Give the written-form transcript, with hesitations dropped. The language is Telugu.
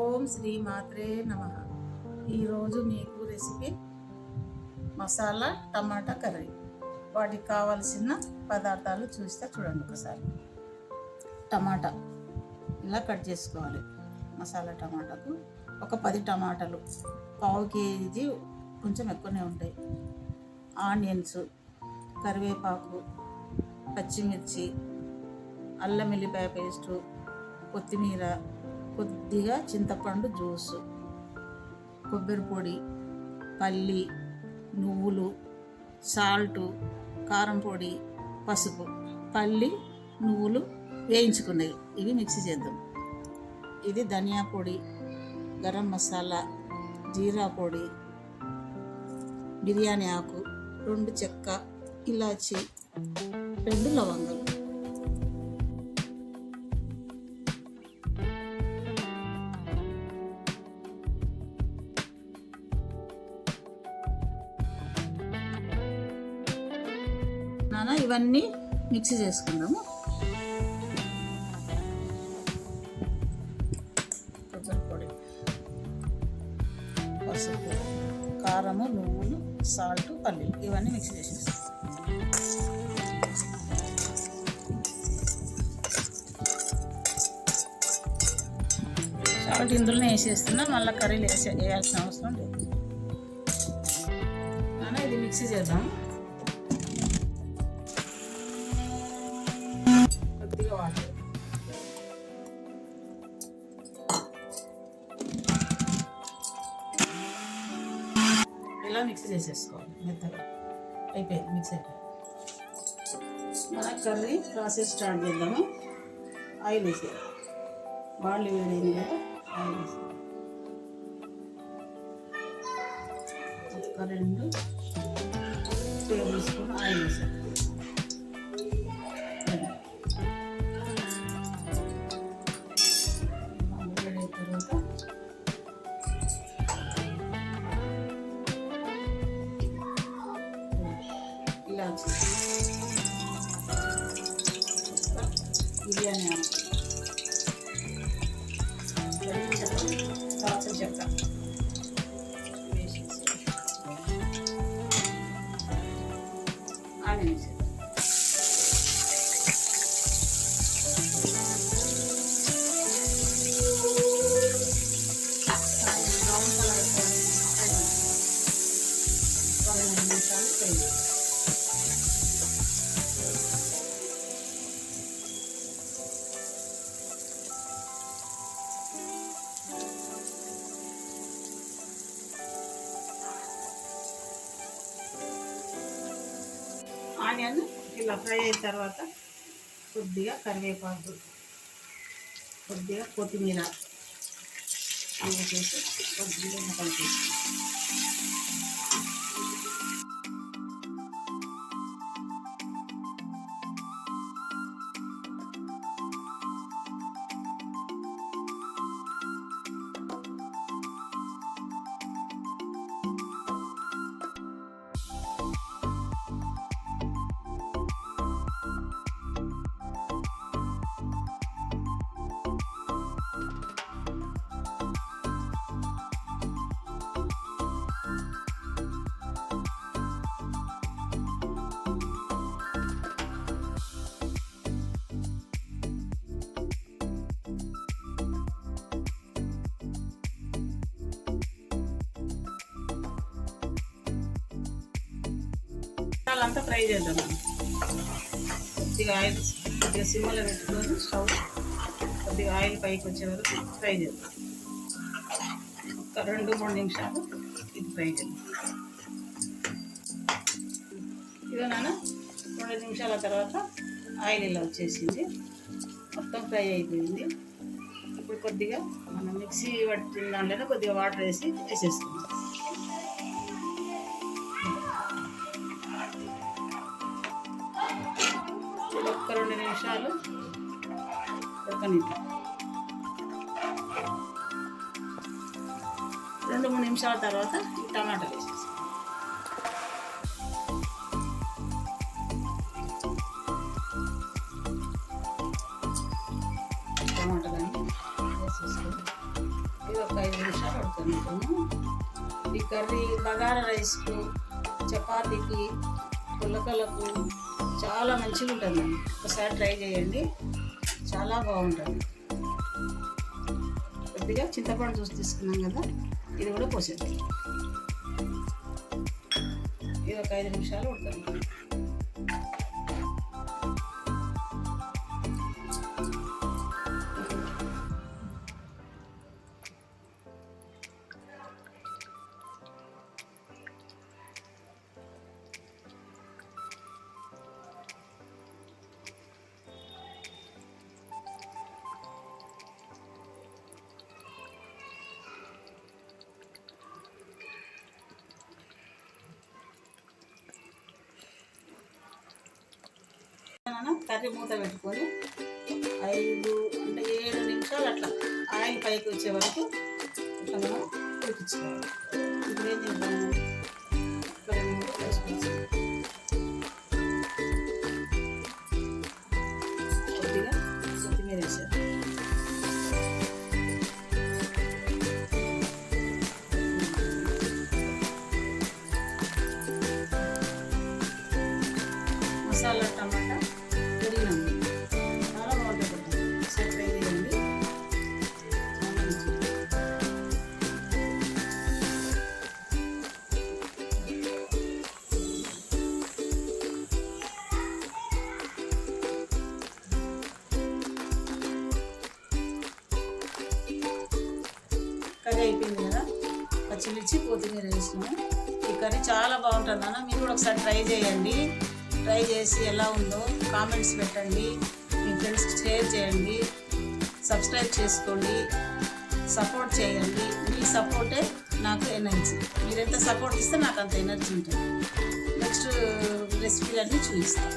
ఓం శ్రీ మాత్రే నమః. ఈరోజు మీకు రెసిపీ మసాలా టమాటా కర్రీ. వాటికి కావాల్సిన పదార్థాలు చూడండి ఒకసారి. టమాటా ఇలా కట్ చేసుకోవాలి. మసాలా టమాటాకు ఒక 10 టమాటాలు, పావు కేజీ కొంచెం ఎక్కువనే ఉంటాయి. ఆనియన్స్, కరివేపాకు, పచ్చిమిర్చి, అల్లం వెల్లిపాయ పేస్టు, కొత్తిమీర, కొద్దిగా చింతపండు జ్యూసు, కొబ్బరి పొడి, పల్లి, నువ్వులు, సాల్టు, కారం పొడి, పసుపు. పల్లి, నువ్వులు వేయించుకున్నవి, ఇవి మిక్సీ చేద్దాం. ఇది ధనియా పొడి, గరం మసాలా, జీరా పొడి, బిర్యానీ ఆకు, 2 చెక్క, ఇలాచి, 2 లవంగాలు. ఇవన్నీ మిక్సీ చేసుకుందాము. కొబ్బరి పొడి, పసుపు, కారము, నువ్వులు, సాల్ట్, పల్లీలు ఇవన్నీ మిక్సీ చేసేస్తాం. సాల్ట్ ఇందులోనే వేసేస్తున్నా, మళ్ళీ కర్రీలు వేయాల్సిన అవసరం లేదు. ఇది మిక్సీ చేద్దాం. ఇలా మిక్సీ చేసేసుకోవాలి. మెత్తగా అయిపోయింది, మిక్స్ అయిపోయింది. మన కర్రీ ప్రాసెస్ స్టార్ట్ చేద్దాము. ఆయిల్ వేసేది, బాండ్లీ వేడైంది కదా, ఆయిల్ వేసేది. ఒక 2 టేబుల్ స్పూన్ ఆయిల్ వేసేది. బిర్యానీ ఆకు, దాల్చిన చెక్క వేసేసి ఆనియన్ వేసేది. బ్రౌన్ కలర్ 15 నిమిషాలు ఫ్రై. ఆనియన్ ఇలా ఫ్రై అయిన తర్వాత కొద్దిగా కరివేపాకు, కొద్దిగా కొత్తిమీర వేసేసి కొద్దిగా కలిపేసి అంతా ఫ్రై చేద్దాం. కొద్దిగా ఆయిల్, కొద్దిగా సిమ్లో పెట్టుకొని స్టవ్ కొద్దిగా ఆయిల్ పైకి వచ్చే వరకు ఫ్రై చేద్దాం. ఒక 2-3 నిమిషాలు ఇది ఫ్రై చేద్దాం. ఇదేనా 2 నిమిషాల తర్వాత ఆయిల్ ఇలా వచ్చేసింది, మొత్తం ఫ్రై అయిపోయింది. ఇప్పుడు కొద్దిగా మనం మిక్సీ పట్టిన దాంట్లోనే కొద్దిగా వాటర్ వేసేసుకుందాం. ఒక 2 నిమిషాలు ఉడకనిద్దాం. 2-3 నిమిషాల తర్వాత ఈ టమాటాలు వేసేస్తాం. టమాటాలన్నీ వేసేసుకొని ఒక 5 నిమిషాలు ఉడకనిద్దాము. ఈ కర్రీ బగారా రైస్కు, చపాతీకి, పుల్లకలకు చాలా మంచిగా ఉంటుందండి. ఒకసారి ట్రై చేయండి, చాలా బాగుంటుంది. కొద్దిగా చింతపండు జ్యూస్ తీసుకున్నాం కదా, ఇది కూడా పోసేద్దాం. ఇది ఒక 5 నిమిషాలు ఉడకనిద్దాం. కర్రీ మూత పెట్టుకొని 7 నిమిషాలు అట్లా ఆయిల్ పైకి వచ్చే వరకు ఇట్లా మనం ఉడికించుకోవాలి. ఇప్పుడు ఏం చేద్దాము, కొద్దిగా కొత్తిమీర వేసారు. మసాలా టమాటా పెరిగినాము, చాలా బాగుంటుంది. ఒకసారి ట్రై చేయండి, చాలా మంచిది. కర్రీ అయిపోయింది కదా, పచ్చిమిర్చి కొత్తిమీర వేసినాము. ఈ కర్రీ చాలా బాగుంటుంది అన్న, మీరు కూడా ఒకసారి ట్రై చేయండి. ట్రై చేసి ఎలా ఉందో కామెంట్స్ పెట్టండి, మీ ఫ్రెండ్స్కి షేర్ చేయండి, సబ్స్క్రైబ్ చేసుకోండి, సపోర్ట్ చేయండి. మీ సపోర్టే నాకు ఎనర్జీ. మీరు ఎంత సపోర్ట్ ఇస్తే నాకు అంత ఎనర్జీ ఉంటుంది. నెక్స్ట్ రెసిపీలన్నీ చూపిస్తాను.